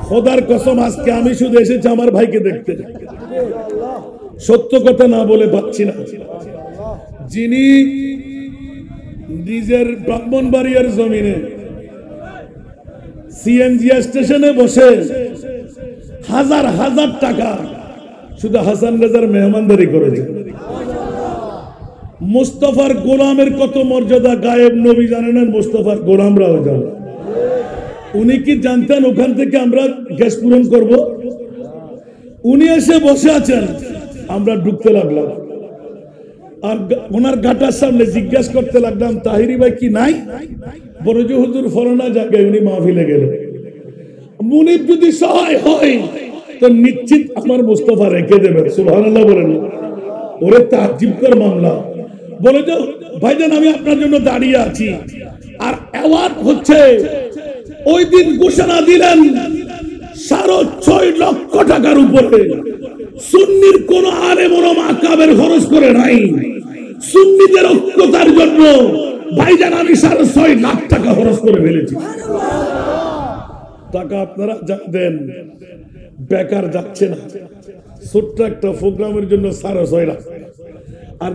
খোদার কসম আজকে আমি শুধু এসেছি আমার ভাইকে দেখতে, সত্য কথা না বলে পাচ্ছি না। যিনি নিজের ব্রাহ্মণবাড়িয়ার জমিনে সিএনজি স্টেশনে বসে হাজার হাজার টাকা শুধু হাসান রেজার মেহমানদারি করেছে। মুস্তাফার গোলামের কত মর্যাদা গায়েব নবী জানেন, মুস্তাফার গোলামরাও জানে। উনি কি জানতেন ওখান থেকে আমরা গ্যাস পূরণ করব? উনি এসে বসে আছেন, আমরা ঢুকতে লাগলাম আর ওনার গাটার সামনে জিজ্ঞাসা করতে লাগলাম, তাহিরি ভাই কি নাই? বড় যে হুজুর ফলানা জায়গায় উনি মাহফিলে গেলেন। মুনিব যদি সহায় হয় তো নিশ্চিত আমার মুস্তাফা রেখে দেবেন। সুবহানাল্লাহ বলেন। ওরে তাজ্জিবকর মামলা। বলে যে ভাইজান আমি আপনার জন্য দাঁড়িয়ে আছি। আর অ্যাওয়ার্ড হচ্ছে ওই দিন ঘোষণা দিলেন 6.5 লক্ষ টাকার উপরে। সুন্নির কোন আলেম ওলামা কাবের খরচ করে নাই, সুন্নিদের ঐক্যতার জন্য ভাইজান আমি 6.5 লাখ টাকা খরচ করে ফেলেছি। টাকা আপনারা যা দেন বেকার যাচ্ছে না। ছোট্ট একটা প্রোগ্রামের জন্য 6.5 লাখ। আর